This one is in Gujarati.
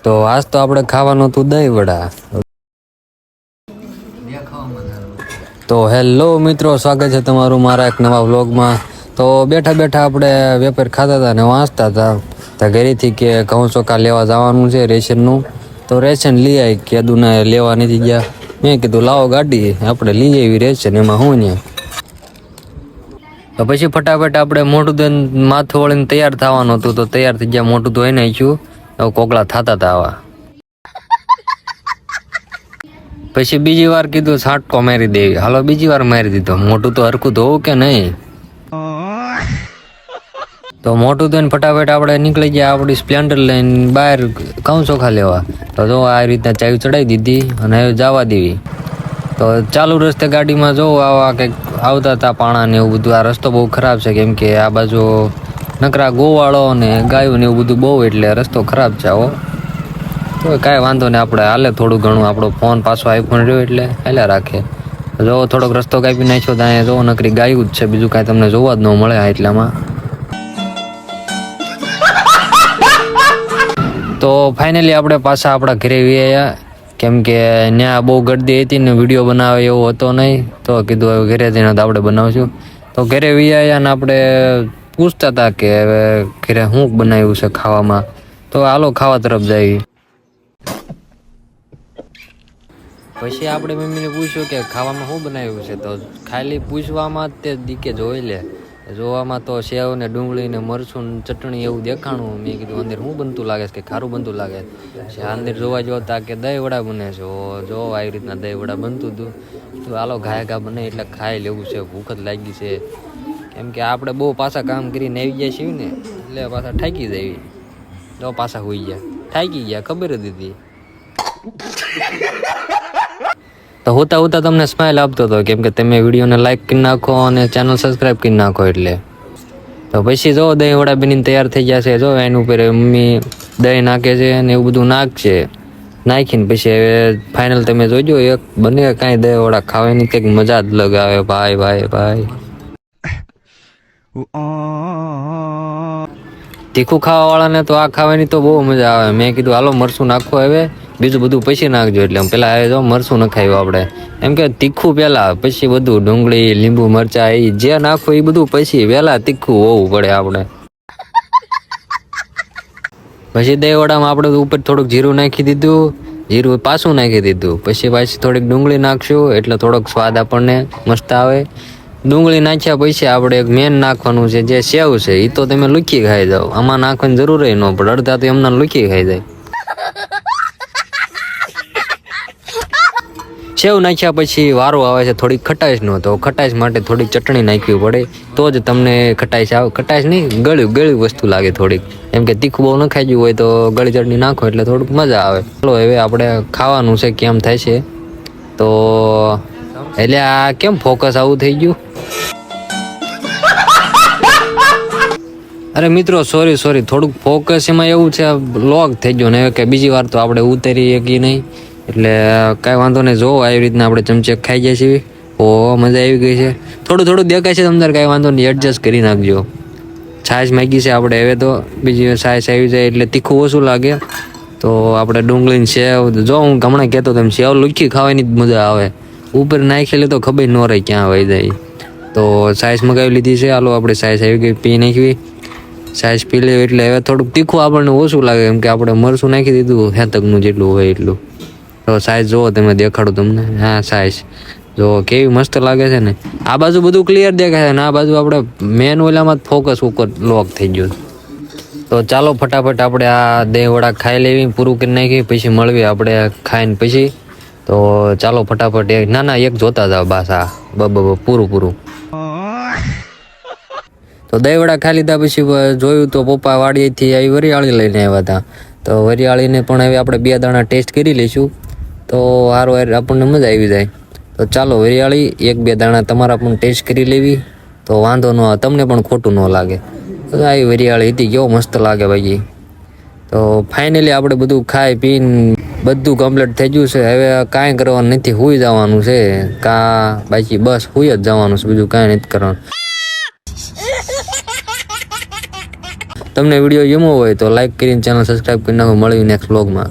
તો આજ તો આપણે ખાવાનું હતું દહીં વડા. તો હેલો મિત્રો, સ્વાગત છે તમારું મારા એક નવા વ્લોગમાં. તો બેઠા બેઠા આપણે વેપાર ખાતા હતા ને વાંચતા હતા. તો ઘરેથી કે ઘઉં ચોખા લેવા જવાનું છે રેશનનું. તો રેશન લઈ આવી કીધું ને લેવા નથી ગયા. મેં કીધું લાવો ગાડી આપણે લઈ આવી રેશન, એમાં હું ને. તો પછી ફટાફટ આપણે મોટું ધોઈને માથું વળીને તૈયાર થવાનું હતું. તો તૈયાર થઈ ગયા, મોટું ધોઈ નાખ્યું. હવે કોકલા થતા હતા આવા. પછી બીજી વાર કીધું છાંટકો મારી દેવી, હાલો બીજી વાર મારી દીધો. મોટું તો હરખું ધોવું કે નહીં. તો મોટું ધોઈને ફટાફટ આપણે નીકળી ગયા આપણી સ્પ્લેન્ડર લઈને બહાર ઘઉં ચોખા લેવા. તો જો આ રીતના ચાવી ચડાવી દીધી અને હવે જવા દેવી. તો ચાલુ રસ્તે ગાડીમાં જો આવા કંઈક આવતા હતા પાણા ને એવું બધું. આ રસ્તો બહુ ખરાબ છે, કેમ કે આ બાજુ નકરા ગોવાળો ને ગાયું ને એવું બધું બહુ, એટલે રસ્તો ખરાબ છે આવો. તો કાંઈ વાંધો નહીં, આપણે હાલે થોડું ઘણું. આપણો ફોન પાછો આઈફોન રહ્યો એટલે હાલ્યા રાખે. જો થોડોક રસ્તો કાપી નાખ્યો તો અહીંયા જો નકરી ગાયું જ છે, બીજું કાંઈ તમને જોવા જ ન મળે એટલામાં. તો ફાઇનલી આપણે પાછા આપણા ઘરે આવ્યા, કેમ કે ત્યાં બહુ ગર્દી હતી ને વિડીયો બનાવે એવો હતો નહીં. તો કીધું હવે ઘરે જઈને આપણે બનાવશું. તો ઘરે આવ્યા ને આપણે પૂછતા હતા કે હવે ઘરે શું બનાવ્યું છે ખાવામાં. તો હાલો ખાવા તરફ જઈએ. પછી આપણે મમ્મીને પૂછ્યું કે ખાવામાં શું બનાવ્યું છે. તો ખાલી પૂછવામાં જ તે દીકે જોઈ લે. જોવામાં તો સેવ ને ડુંગળી ને મરચું ને ચટણી એવું દેખાણું. મેં કીધું અંદર શું બનતું લાગે છે, કે ખારું બનતું લાગે છે. અંદર જોવા જોતા કે દહીં વડા બને છે. જો આવી રીતના દહીં વડા બનતું હતું. તો હાલો ઘા બને એટલે ખાઈ લેવું છે, ભૂખ જ લાગી છે. કેમ કે આપણે બહુ પાછા કામ કરીને આવી ગયા છીએ ને, એટલે પાછા થાકી જાય. જો પાછા હોઈ ગયા, થાકી ગયા, ખબર જ હતી. તો હોતા તમને સ્માઇલ આપતો હતો, કેમ કે તમે વિડીયોને લાઈક કરી નાખો અને ચેનલ સબસ્ક્રાઈબ કરી નાખો એટલે. તો પછી જો દહીં વડા બનીને તૈયાર થઈ ગયા છે. જો એની ઉપર મમ્મી દહીં નાખે છે અને એવું બધું નાખશે. નાખીને પછી હવે ફાઇનલ તમે જોજો, એક બને કાંઈ દહીં વડા ખાવાની કંઈક મજા જ લગાવે. ભાઈ ભાઈ ભાઈ તીખું ખાવાવાળાને તો આ ખાવાની તો બહુ મજા આવે. મેં કીધું હાલો મરચું નાખો, હવે બીજું બધું પછી નાખજો. એટલે પેલા હવે જો મરચું નખાયું આપણે, એમ કે તીખું પહેલા પછી બધું ડુંગળી લીંબુ મરચા એ જે નાખો એ બધું પછી વહેલા તીખું હોવું પડે આપણે. પછી દહીં વડામાં આપણે ઉપર થોડુંક જીરું નાખી દીધું, જીરું પાછું નાખી દીધું. પછી થોડીક ડુંગળી નાખશું એટલે થોડોક સ્વાદ આપણને મસ્ત આવે. ડુંગળી નાખ્યા પછી આપણે એક મેન નાખવાનું છે, જે સેવ છે. એ તો તમે લુખી ખાઈ જાઓ, આમાં નાખવાની જરૂર ન પડે. અડધા તો એમના લુખી ખાઈ જાય. સેવ નાખ્યા પછી વારો આવે છે થોડીક ખટાશનો. તો ખટાશ માટે થોડીક ચટણી નાખવી પડે, તો જ તમને ખટાશ આવે. ખટાશ નહીં, ગળ્યું વસ્તુ લાગે થોડીક. એમ કે તીખું બહુ ન ખાઈ ગયું હોય તો ગળી ચટણી નાખો એટલે થોડુંક મજા આવે. ચાલો હવે આપણે ખાવાનું છે, કેમ થાય છે. તો એટલે આ કેમ ફોકસ આવું થઈ ગયું. અરે મિત્રો સોરી થોડુંક ફોકસ એમાં એવું છે, લોક થઈ ગયો ને કે બીજી વાર તો આપણે ઉતરી શકીએ નહીં. એટલે કાંઈ વાંધો નહીં. જો આવી રીતના આપણે ચમચે ખાઈ જાય છીએ. ઓ મજા આવી ગઈ છે. થોડું દેખાય છે તમને, કાંઈ વાંધો નહીં, એડજસ્ટ કરી નાખજો. છાશ માગી છે આપણે, હવે તો બીજી છાશ આવી જાય એટલે તીખું ઓછું લાગે. તો આપણે ડુંગળીને સેવ, જો હું હમણાં કહેતો તેમ સેવ લુખી ખાવાની જ મજા આવે. ઉપર નાખેલી તો ખબર ન રહે ક્યાં વહી જાય. તો છાશ મગાવી લીધી છે. હાલો આપણે છાશ આવી ગઈ, પી નાખવી. છાશ પી લેવી એટલે હવે થોડુંક તીખું આપણને ઓછું લાગે, કેમ કે આપણે મરચું નાખી દીધું હેતકનું જેટલું હોય એટલું. તો સાઈઝ જુઓ તમે, દેખાડું તમને. હા સાઈઝ જો કેવી મસ્ત લાગે છે ને. આ બાજુ બધું ક્લિયર દેખાય છે ને આ બાજુ આપણે મેન ઓલામાં જ ફોકસ ઉપર લોક થઈ ગયું. તો ચાલો ફટાફટ આપણે આ દહીં વડા ખાઈ લેવી, પૂરું કરી નાખી. પછી મળવી આપણે ખાઈને પછી. તો ચાલો ફટાફટ એક જોતા જાવ બસ. આ પૂરું. તો દહીં વડા ખાઈ લીધા પછી જોયું તો પપ્પા વાડીએથી આવી વરિયાળી લઈને આવ્યા હતા. તો વરિયાળીને પણ હવે આપણે 2 દાણા ટેસ્ટ કરી લઈશું, તો સારું આપણને મજા આવી જાય. તો ચાલો વરિયાળી 1-2 દાણા તમારા પણ ટેસ્ટ કરી લેવી, તો વાંધો ન આવે, તમને પણ ખોટું ન લાગે. તો આવી વરિયાળી હતી, કેવો મસ્ત લાગે ભાઈ. તો ફાઇનલી આપણે બધું ખાઈ પીને બધું કમ્પ્લીટ થઈ ગયું છે. હવે કાંઈ કરવાનું નથી, સૂઈ જવાનું છે. બાકી બસ સૂઈ જ જવાનું છે, બીજું કાંઈ નથી કરવાનું. તમને વિડીયો ગમ્યો હોય તો લાઈક કરીને ચેનલ સબસ્ક્રાઈબ કરી નાખો. મળ્યું નેક્સ્ટ વ્લોગમાં.